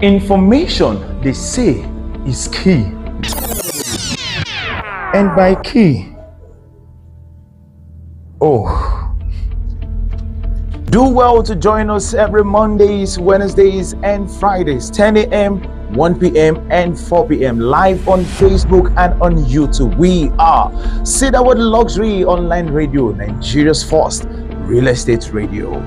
Information, they say, is key. And by key, do well to join us every Mondays, Wednesdays, and Fridays, 10 a.m., 1 p.m., and 4 p.m. live on Facebook and on YouTube. We are Cedarwood Luxury Online Radio, Nigeria's first real estate radio.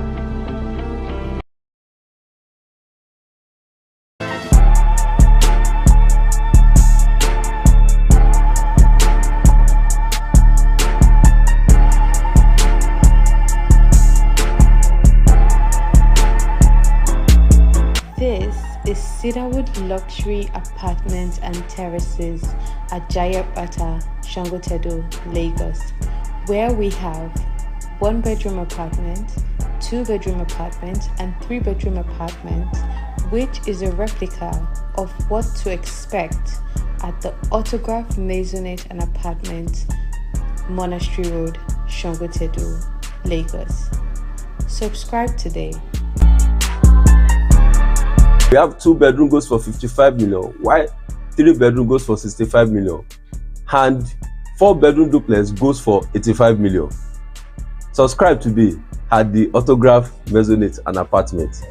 This is Cedarwood Luxury Apartments and Terraces at Jayapata, Shangotedo, Lagos, where we have 1-bedroom apartment, 2-bedroom apartment, and 3-bedroom apartment, which is a replica of what to expect at the Autograph Maisonette and Apartment, Monastery Road, Shangotedo, Lagos. Subscribe today. We have 2-bedroom goes for 55 million, while 3-bedroom goes for 65 million, and 4-bedroom duplex goes for 85 million. Subscribe today at the Autograph Maisonette and Apartment.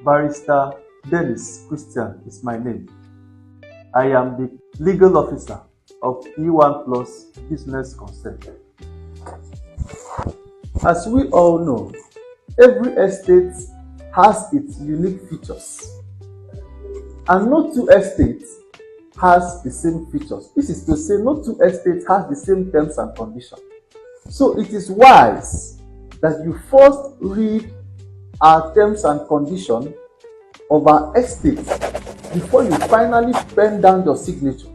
Barrister Dennis Christian is my name. I am the legal officer of E1 Plus Business Consent. As we all know, every estate has its unique features, and no two estates has the same features. This is to say, no two estates has the same terms and conditions. So it is wise that you first read our terms and conditions of our estate before you finally pen down your signature.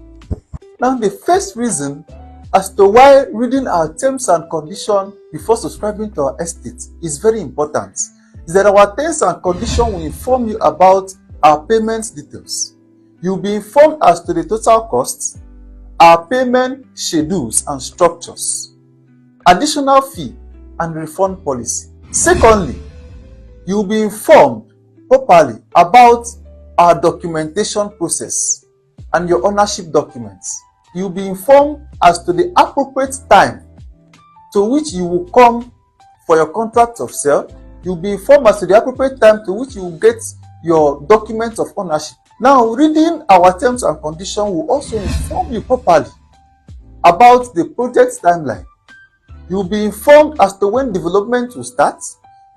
Now, the first reason as to why reading our terms and conditions before subscribing to our estate is very important is that our terms and conditions will inform you about our payment details. You'll be informed as to the total costs, our payment schedules and structures, additional fee and refund policy. Secondly, you'll be informed properly about our documentation process and your ownership documents. You'll be informed as to the appropriate time to which you will come for your contract of sale. You'll be informed as to the appropriate time to which you will get your documents of ownership. Now, reading our terms and conditions will also inform you properly about the project timeline. You'll be informed as to when development will start.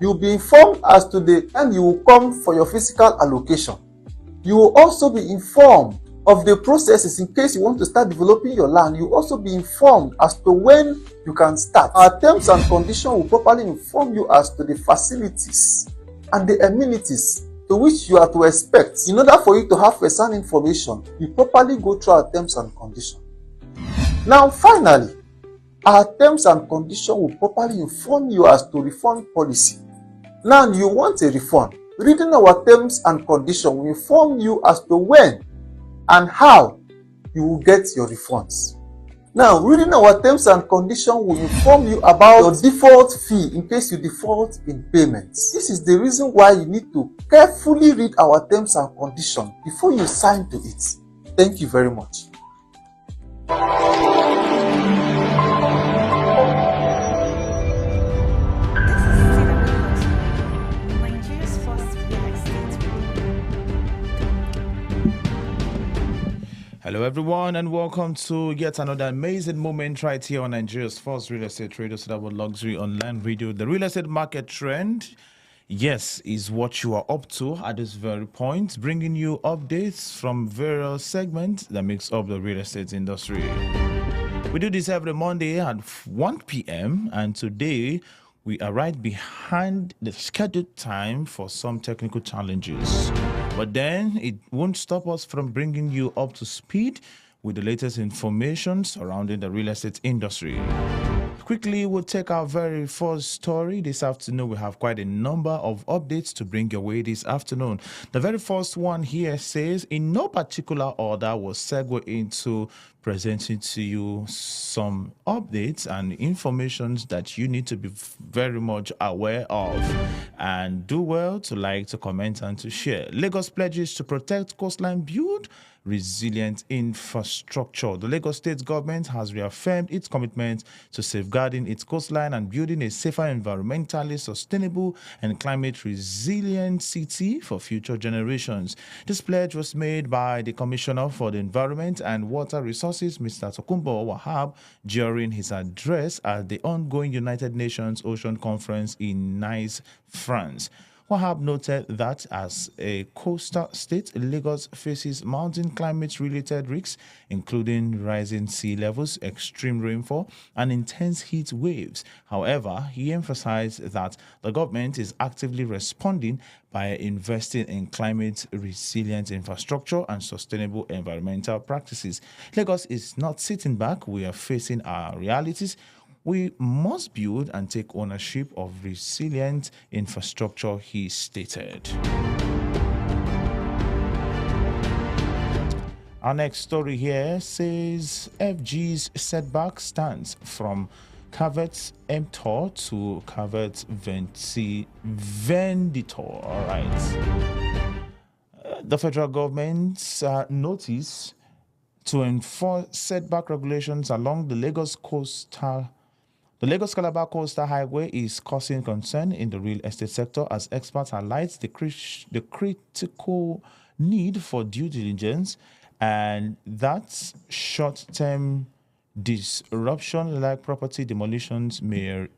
You'll be informed as to the time you will come for your physical allocation. You will also be informed of the processes in case you want to start developing your land. You will also be informed as to when you can start. Our terms and conditions will properly inform you as to the facilities and the amenities to which you are to expect. In order for you to have first-hand information, you properly go through our terms and conditions. Now, finally, our terms and conditions will properly inform you as to refund policy. Now, you want a refund. Reading our terms and conditions will inform you as to when and how you will get your refunds. Now, reading our terms and conditions will inform you about your default fee in case you default in payments. This is the reason why you need to carefully read our terms and conditions before you sign to it. Thank you very much. Hello everyone and welcome to yet another amazing moment right here on Nigeria's first real estate radio, Cedarwood Luxury Online Radio. The real estate market trend, yes, is what you are up to at this very point, bringing you updates from various segments that makes up the real estate industry. We do this every Monday at 1 p.m. and today we are right behind the scheduled time for some technical challenges. But then it won't stop us from bringing you up to speed with the latest information surrounding the real estate industry. Quickly, we'll take our very first story this afternoon. We have quite a number of updates to bring your way this afternoon. The very first one here says, in no particular order, will segue into presenting to you some updates and informations that you need to be very much aware of, and do well to like, to comment, and to share. Lagos pledges to protect coastline, build resilient infrastructure. The Lagos State government has reaffirmed its commitment to safeguarding its coastline and building a safer, environmentally sustainable and climate resilient city for future generations. This pledge was made by the Commissioner for the Environment and Water Resources, Mr. Tokunbo Wahab, during his address at the ongoing United Nations Ocean Conference in Nice, France. Wahab noted that as a coastal state, Lagos faces mountain climate-related risks, including rising sea levels, extreme rainfall, and intense heat waves. However, he emphasized that the government is actively responding by investing in climate-resilient infrastructure and sustainable environmental practices. Lagos is not sitting back. We are facing our realities. We must build and take ownership of resilient infrastructure, he stated. Our next story here says FG's setback stands from Caveats Emptor to Caveats Venditor. All right. The federal government's notice to enforce setback regulations along the Lagos Calabar Coastal Highway is causing concern in the real estate sector as experts highlight the critical need for due diligence, and that short-term disruption like property demolitions may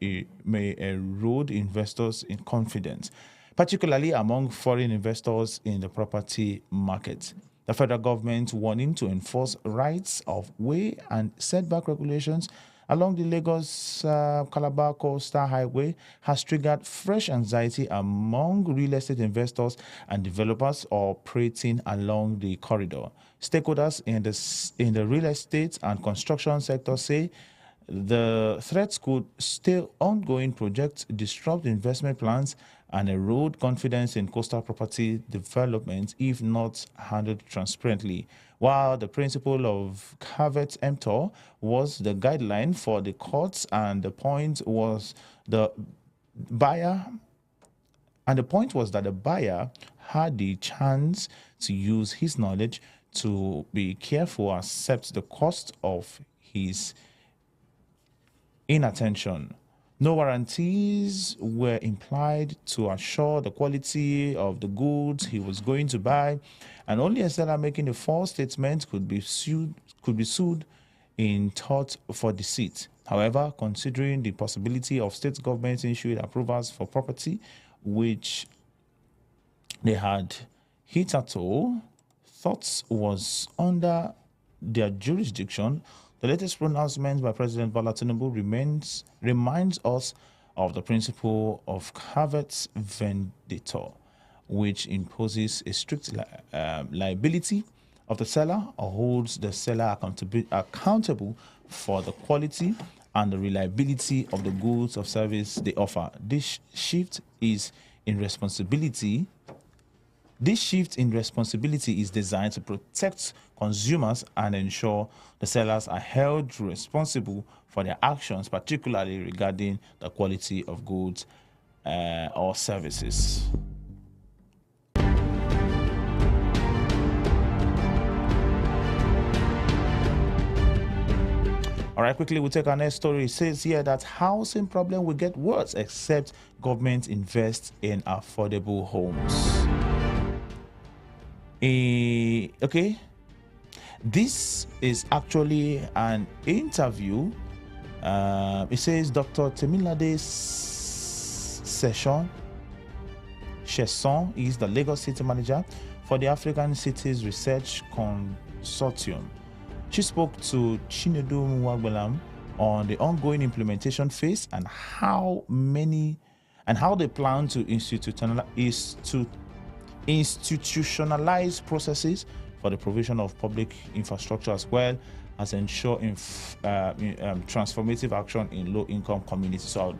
erode investors in confidence, particularly among foreign investors in the property market. The federal government warning to enforce rights of way and setback regulations along the Lagos Calabar Coastal Highway has triggered fresh anxiety among real estate investors and developers operating along the corridor. Stakeholders in the real estate and construction sector say the threats could still ongoing projects, disrupt investment plans, and erode confidence in coastal property development if not handled transparently. While the principle of Caveat Emptor was the guideline for the courts, and the point was that the buyer had the chance to use his knowledge to be careful, accept the cost of his inattention. No warranties were implied to assure the quality of the goods he was going to buy, and only a seller making a false statement could be sued in tort for deceit. However, considering the possibility of state governments issuing approvals for property which they had hitherto thought was under their jurisdiction, the latest pronouncement by President Bola Tinubu reminds us of the principle of Caveat Venditor, which imposes a strict liability of the seller or holds the seller accountable for the quality and the reliability of the goods or service they offer. This shift in responsibility is designed to protect consumers and ensure the sellers are held responsible for their actions, particularly regarding the quality of goods or services. All right, quickly, we'll take our next story. It says here that housing problem will get worse except government invests in affordable homes. Okay, this is actually an interview. It says Dr. Temilade Chesson is the Lagos City Manager for the African Cities Research Consortium. She spoke to Chinedu Mwagbelam on the ongoing implementation phase and how they plan to institutionalize processes for the provision of public infrastructure, as well as ensure transformative action in low-income communities. So I would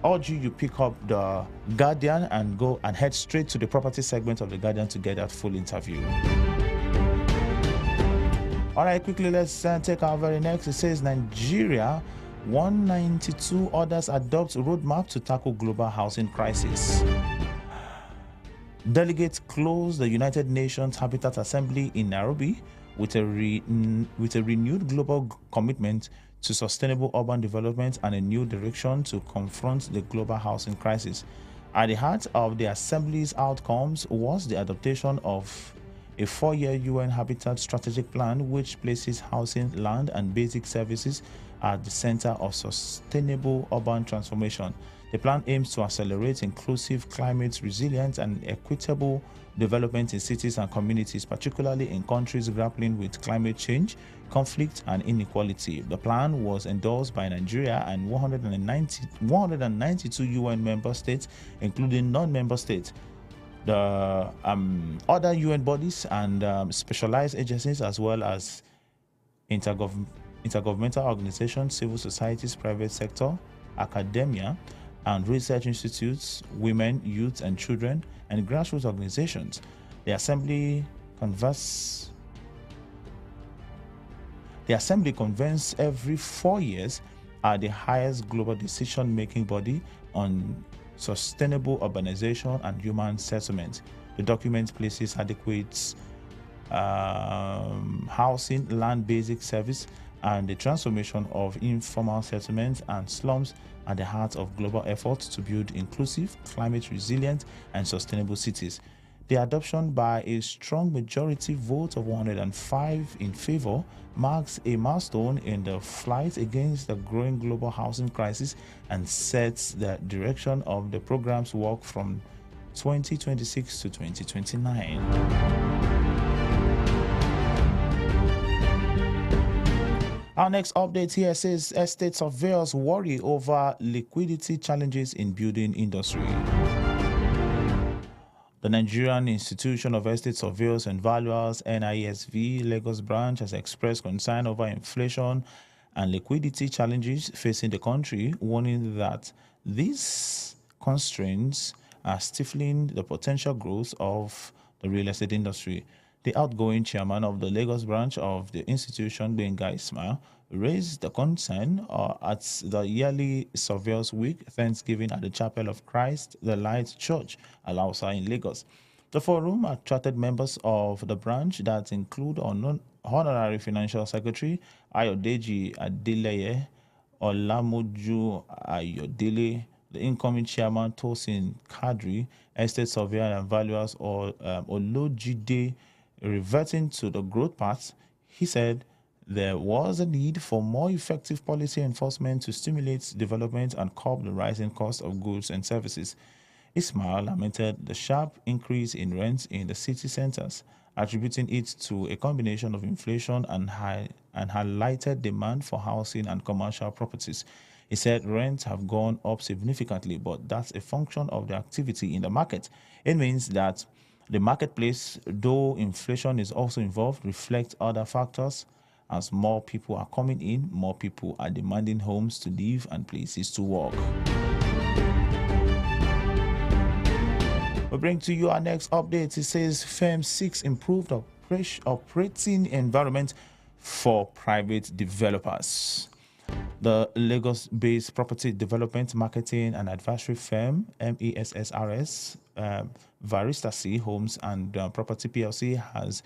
urge you pick up the Guardian and go and head straight to the property segment of the Guardian to get that full interview. All right, quickly, let's take our very next. It says Nigeria 192 others adopt roadmap to tackle global housing crisis. Delegates closed the United Nations Habitat Assembly in Nairobi with a renewed global commitment to sustainable urban development and a new direction to confront the global housing crisis. At the heart of the Assembly's outcomes was the adoption of a 4-year UN Habitat Strategic Plan, which places housing, land, and basic services at the center of sustainable urban transformation. The plan aims to accelerate inclusive, climate resilient, and equitable development in cities and communities, particularly in countries grappling with climate change, conflict, and inequality. The plan was endorsed by Nigeria and 192 UN member states, including non-member states. The other UN bodies and specialized agencies, as well as intergovernmental organizations, civil societies, private sector, academia, and research institutes, women, youth, and children, and grassroots organizations. The Assembly convenes every 4 years at the highest global decision-making body on sustainable urbanization and human settlement. The document places adequate housing, land, basic service, and the transformation of informal settlements and slums at the heart of global efforts to build inclusive, climate resilient, and sustainable cities. The adoption by a strong majority vote of 105 in favor marks a milestone in the fight against the growing global housing crisis and sets the direction of the program's work from 2026 to 2029. Our next update here says estate surveyors worry over liquidity challenges in building industry. The Nigerian Institution of Estate Surveyors and Valuers, NISV, Lagos branch has expressed concern over inflation and liquidity challenges facing the country, warning that these constraints are stifling the potential growth of the real estate industry. The outgoing chairman of the Lagos branch of the institution, Benga Ismail, raised the concern at the yearly Surveyors Week Thanksgiving at the Chapel of Christ the Light Church, Alausa in Lagos. The forum attracted members of the branch that include Honorary Financial Secretary Ayodeji Adeleye, Olamoju Ayodele, the incoming chairman Tosin Kadri, estate surveyor and valuers Olojide. Reverting to the growth path, he said there was a need for more effective policy enforcement to stimulate development and curb the rising cost of goods and services. Ismail lamented the sharp increase in rents in the city centers, attributing it to a combination of inflation and highlighted demand for housing and commercial properties. He said rents have gone up significantly, but that's a function of the activity in the market. It means that the marketplace, though inflation is also involved, reflects other factors. As more people are coming in, more people are demanding homes to live and places to work. We bring to you our next update. It says firm seeks improved operating environment for private developers. The Lagos-based property development, marketing, and advisory firm, MESSRS, Varistasi Homes and Property PLC, has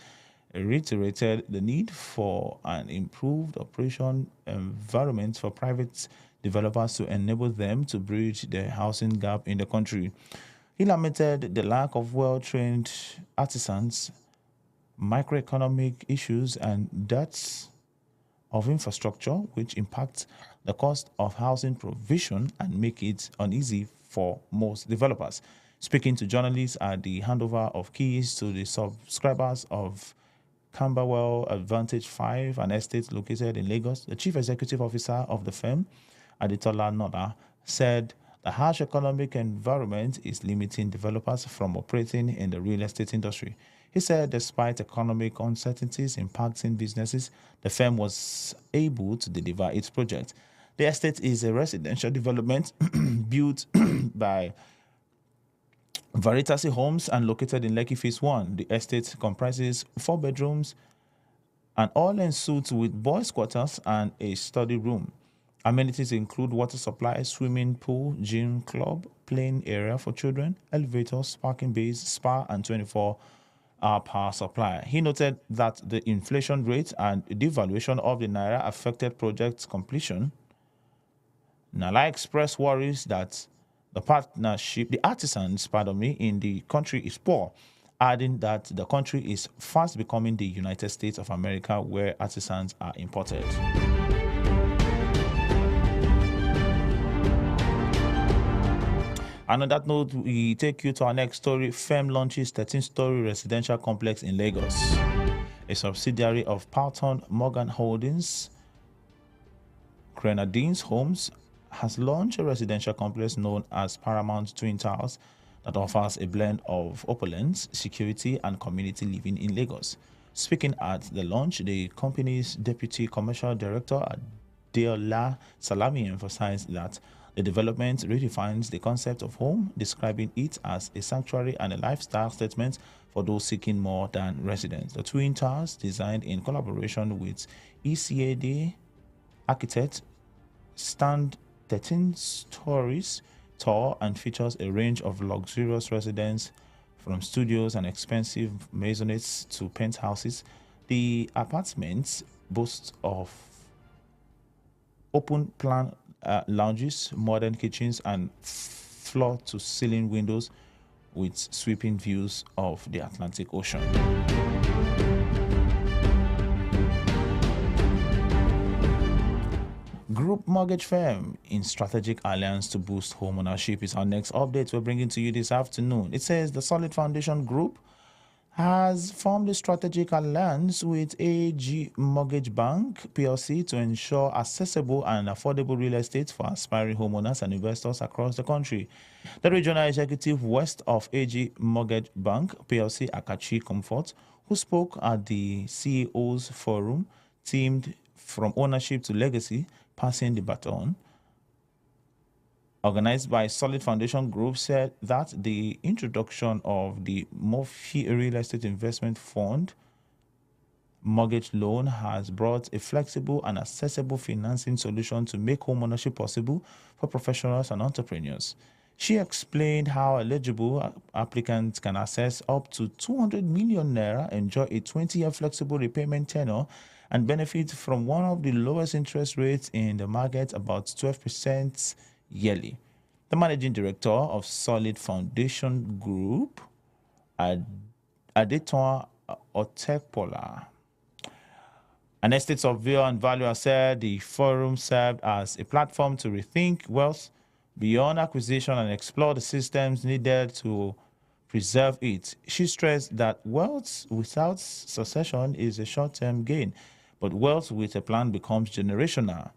reiterated the need for an improved operation environment for private developers to enable them to bridge the housing gap in the country. He lamented the lack of well-trained artisans, microeconomic issues, and debts of infrastructure, which impact the cost of housing provision and make it uneasy for most developers. Speaking to journalists at the handover of keys to the subscribers of Camberwell Advantage 5, an estate located in Lagos, the chief executive officer of the firm, Aditola Noda, said The harsh economic environment is limiting developers from operating in the real estate industry. He said despite economic uncertainties impacting businesses, the firm was able to deliver its project. The estate is a residential development built by Veritasi Homes and located in Lekki Phase 1. The estate comprises 4 bedrooms, an all-en-suite with boys' quarters and a study room. Amenities include water supply, swimming pool, gym, club, playing area for children, elevators, parking bays, spa, and 24-hour power supply. He noted that the inflation rate and devaluation of the naira affected project completion. Nala expressed worries that the artisans, in the country is poor, adding that the country is fast becoming the United States of America where artisans are imported. And on that note, we take you to our next story. Firm launches 13-story residential complex in Lagos. A subsidiary of Parton Morgan Holdings, Grenadines Homes, has launched a residential complex known as Paramount Twin Towers that offers a blend of opulence, security, and community living in Lagos. Speaking at the launch, the company's deputy commercial director, Adeola Salami, emphasized that the development redefines the concept of home, describing it as a sanctuary and a lifestyle statement for those seeking more than residence. The Twin Towers, designed in collaboration with ECAD architect, stand 13 stories tall and features a range of luxurious residences from studios and expensive maisonettes to penthouses. The apartments boast of open plan lounges, modern kitchens, and floor-to-ceiling windows with sweeping views of the Atlantic Ocean. Group mortgage firm in strategic alliance to boost home ownership is our next update we're bringing to you this afternoon. It says the Solid Foundation Group has formed a strategic alliance with AG Mortgage Bank PLC to ensure accessible and affordable real estate for aspiring homeowners and investors across the country. The regional executive west of AG Mortgage Bank PLC, Akachi Comfort, who spoke at the CEO's forum themed From Ownership to Legacy, Passing the Baton, organized by Solid Foundation Group, said that the introduction of the Murphy Real Estate Investment Fund mortgage loan has brought a flexible and accessible financing solution to make homeownership possible for professionals and entrepreneurs. She explained how eligible applicants can access up to 200 million naira, enjoy a 20-year flexible repayment tenure, and benefit from one of the lowest interest rates in the market, about 12% yearly. The managing director of Solid Foundation Group, Adeton Otepola, an estate surveyor and valuer, said the forum served as a platform to rethink wealth beyond acquisition and explore the systems needed to preserve it. She stressed that wealth without succession is a short-term gain, but wealth with a plan becomes generational.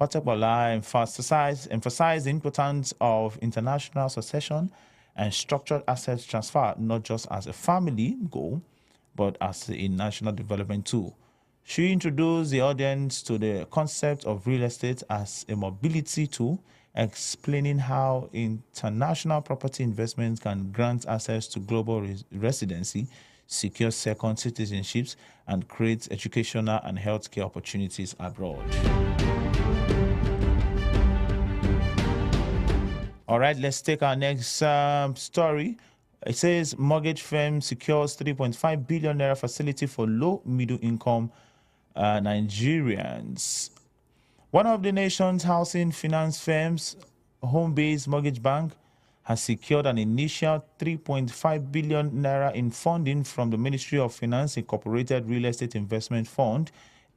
Otepola emphasized the importance of international succession and structured asset transfer, not just as a family goal, but as a national development tool. She introduced the audience to the concept of real estate as a mobility tool, explaining how international property investments can grant access to global residency, secure second citizenships, and create educational and healthcare opportunities abroad. All right, let's take our next story. It says mortgage firm secures 3.5 billion naira facility for low middle income Nigerians. One of the nation's housing finance firms, Home-Based Mortgage Bank, has secured an initial 3.5 billion naira in funding from the Ministry of Finance Incorporated Real Estate Investment Fund,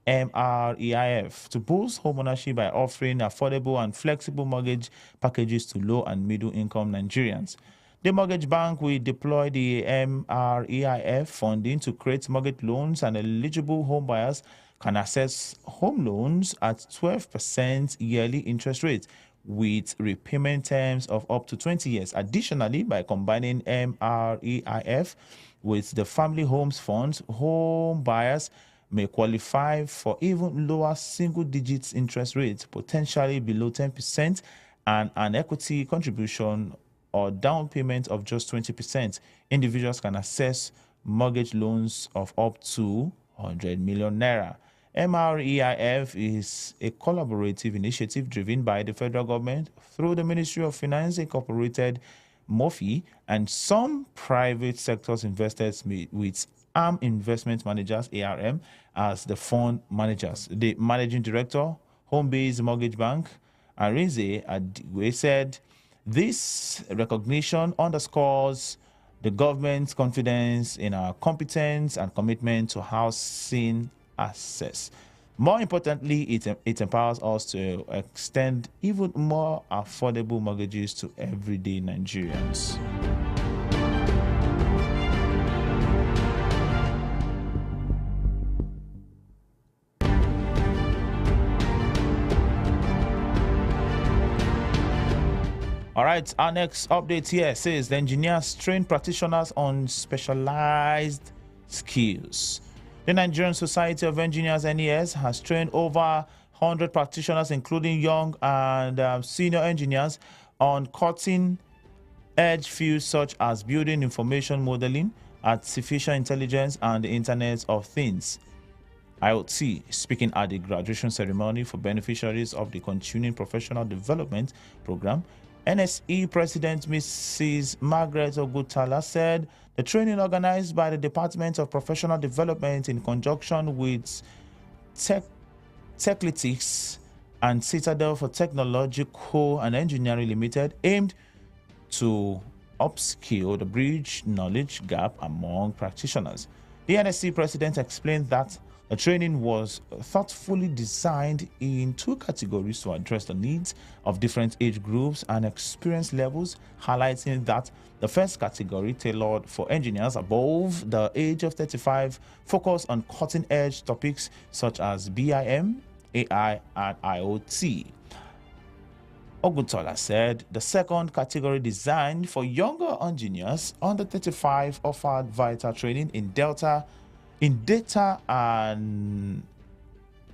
MREIF, to boost homeownership by offering affordable and flexible mortgage packages to low and middle income Nigerians. The mortgage bank will deploy the MREIF funding to create mortgage loans, and eligible home buyers can access home loans at 12% yearly interest rate, with repayment terms of up to 20 years. Additionally, by combining MREIF with the Family Homes Fund, home buyers may qualify for even lower single-digit interest rates, potentially below 10%, and an equity contribution or down payment of just 20%. Individuals can access mortgage loans of up to 100 million naira. MREIF is a collaborative initiative driven by the federal government through the Ministry of Finance, Incorporated, MOFI, and some private sectors investors with ARM Investment Managers, ARM, as the fund managers. The managing director, Home Based Mortgage Bank, Arinze Adigwe, said this recognition underscores the government's confidence in our competence and commitment to housing access. More importantly, it empowers us to extend even more affordable mortgages to everyday Nigerians. All right, our next update here says the engineers train practitioners on specialized skills. The Nigerian Society of Engineers, NES, has trained over 100 practitioners, including young and senior engineers, on cutting-edge fields such as building information modeling, artificial intelligence, and the Internet of Things, IoT. Speaking at the graduation ceremony for beneficiaries of the Continuing Professional Development Program, NSE President Mrs. Margaret Ogutala said the training organized by the Department of Professional Development in conjunction with Techlytics and Citadel for Technological and Engineering Limited aimed to upskill the bridge knowledge gap among practitioners. The NSC president explained that the training was thoughtfully designed in two categories to address the needs of different age groups and experience levels, highlighting that the first category, tailored for engineers above the age of 35, focused on cutting-edge topics such as BIM, AI, and IoT. Ogutola said the second category, designed for younger engineers under 35, offered vital training in data and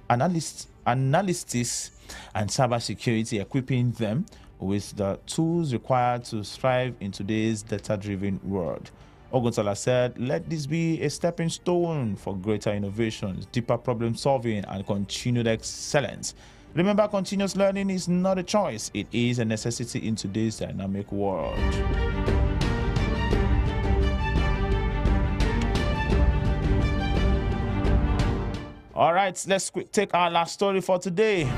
analysis and cybersecurity, equipping them with the tools required to thrive in today's data-driven world. Ogutola said, "Let this be a stepping stone for greater innovations, deeper problem solving, and continued excellence. Remember, continuous learning is not a choice, it is a necessity in today's dynamic world." All right, let's take our last story for today.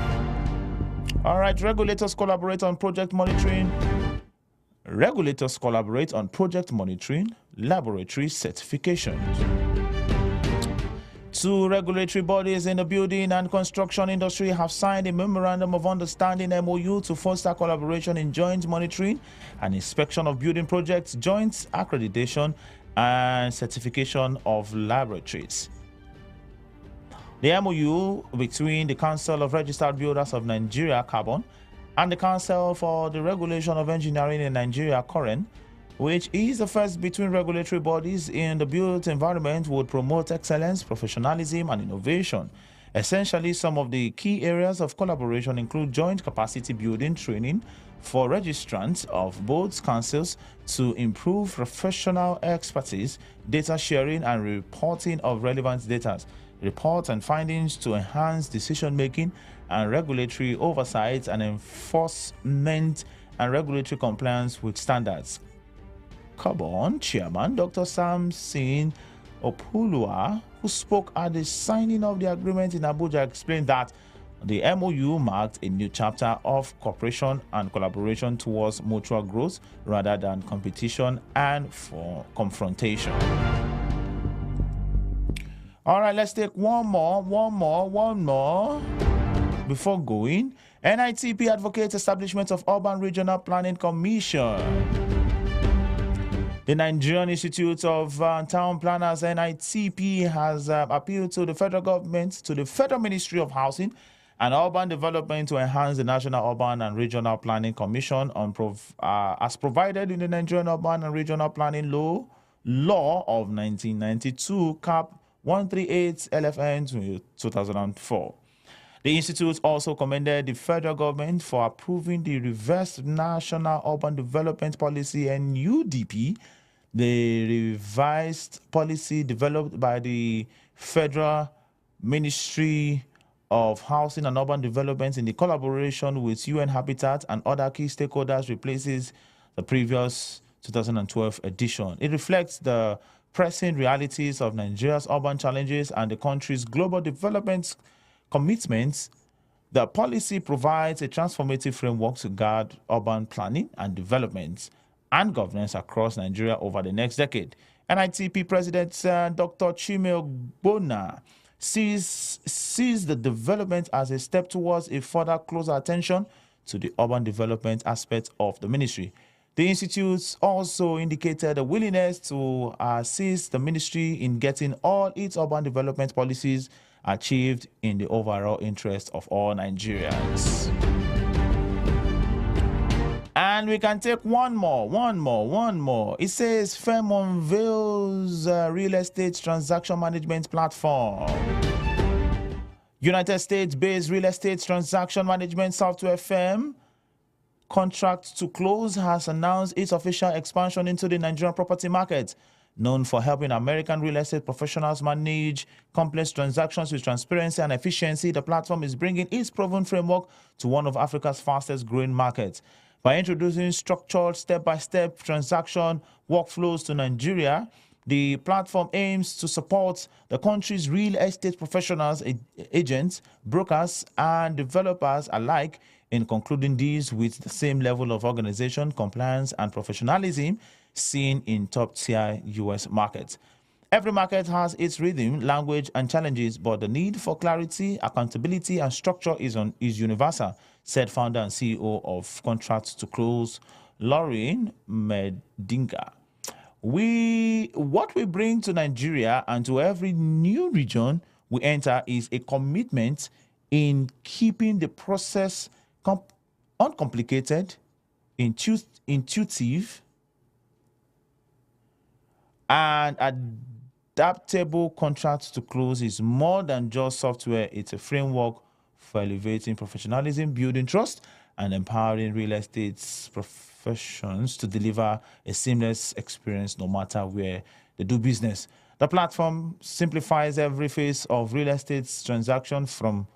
All right, regulators collaborate on project monitoring. Regulators collaborate on project monitoring, laboratory certification. Two regulatory bodies in the building and construction industry have signed a memorandum of understanding MOU to foster collaboration in joint monitoring and inspection of building projects, joint accreditation, and certification of laboratories. The MOU between the Council of Registered Builders of Nigeria, Carbon, and the Council for the Regulation of Engineering in Nigeria, COREN, which is the first between regulatory bodies in the built environment, would promote excellence, professionalism, and innovation. Essentially, some of the key areas of collaboration include joint capacity building training for registrants of both councils to improve professional expertise, data sharing and reporting of relevant data, reports and findings to enhance decision-making and regulatory oversight and enforcement and regulatory compliance with standards. Carbon Chairman Dr. Samson Opulua, who spoke at the signing of the agreement in Abuja, explained that the MOU marked a new chapter of cooperation and collaboration towards mutual growth rather than competition and for confrontation. All right, let's take one more. Before going, NITP advocates establishment of Urban Regional Planning Commission. The Nigerian Institute of Town Planners, NITP, has appealed to the federal government, to the Federal Ministry of Housing and urban development to enhance the National Urban and Regional Planning Commission as provided in the Nigerian Urban and Regional Planning Law of 1992, Cap 138 LFN 2004. The institute also commended the federal government for approving the revised National Urban Development Policy (NUDP), the revised policy developed by the Federal Ministry of Housing and Urban Development in the collaboration with UN Habitat and other key stakeholders replaces the previous 2012 edition. It reflects the pressing realities of Nigeria's urban challenges and the country's global development commitments. The policy provides a transformative framework to guide urban planning and development and governance across Nigeria over the next decade. NITP President Dr. Chime Ogbonna sees the development as a step towards a further closer attention to the urban development aspect of the ministry. The institute also indicated a willingness to assist the ministry in getting all its urban development policies achieved in the overall interest of all Nigerians. And we can take one more. It says firm unveils real estate transaction management platform. United States-based real estate transaction management software firm Contract to Close has announced its official expansion into the Nigerian property market. Known for helping American real estate professionals manage complex transactions with transparency and efficiency, the platform is bringing its proven framework to one of Africa's fastest growing markets. By introducing structured step-by-step transaction workflows to Nigeria, the platform aims to support the country's real estate professionals, agents, brokers, and developers alike in concluding deals with the same level of organization, compliance, and professionalism seen in top-tier U.S. markets. Every market has its rhythm, language, and challenges, but the need for clarity, accountability, and structure is universal, said founder and CEO of Contract to Close, Lauren Medinga. What we bring to Nigeria and to every new region we enter is a commitment in keeping the process uncomplicated, intuitive, and adaptable. Contract to Close is more than just software. It's a framework for elevating professionalism, building trust, and empowering real estate professions to deliver a seamless experience no matter where they do business. The platform simplifies every phase of real estate transaction from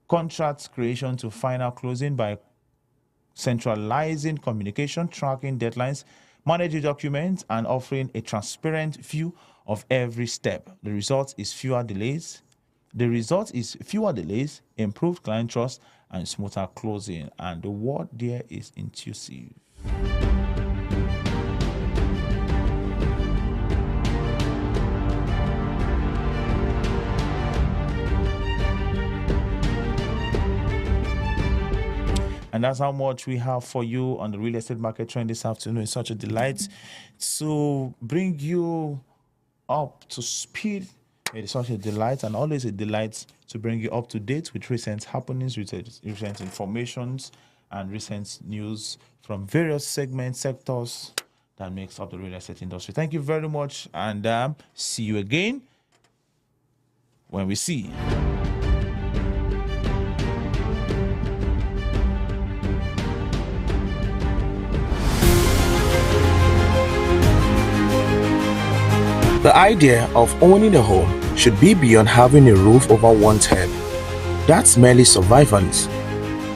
contract creation to final closing by centralizing communication, tracking deadlines, managing documents, and offering a transparent view of every step. The result is fewer delays, improved client trust, and smoother closing. And the word there is intuitive. And that's how much we have for you on the real estate market trend this afternoon. It's such a delight to bring you up to speed. It is such a delight and always a delight to bring you up to date with recent happenings, recent informations, and recent news from various sectors that makes up the real estate industry. Thank you very much, and see you again when we see. The idea of owning a home should be beyond having a roof over one's head. That's merely survivance.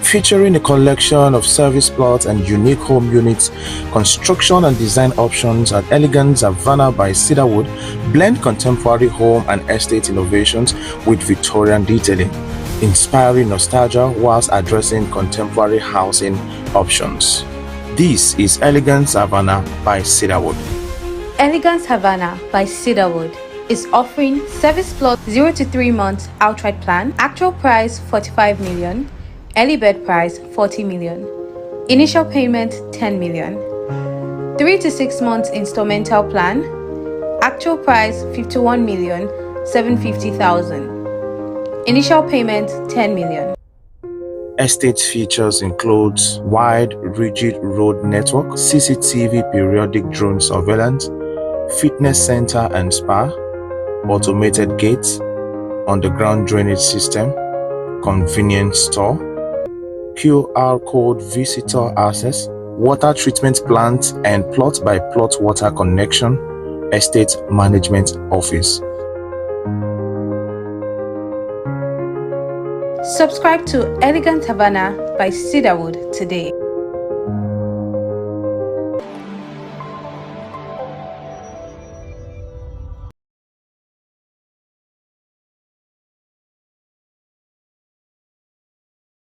Featuring a collection of service plots and unique home units, construction and design options at elegant Havana by Cedarwood blend contemporary home and estate innovations with Victorian detailing, inspiring nostalgia whilst addressing contemporary housing options. This is Elegance Havana by Cedarwood. Elegance Havana by Cedarwood is offering service plot 0 to 3 months outright plan, actual price 45 million, early bird price 40 million, initial payment 10 million, 3 to 6 months installmental plan, actual price 51 million 750,000, initial payment 10 million. Estate features includes wide, rigid road network, CCTV periodic drone surveillance, fitness center and spa, automated gates, underground drainage system, convenience store, QR code visitor access, water treatment plant and plot-by-plot water connection, estate management office. Subscribe to Elegant Havana by Cedarwood today.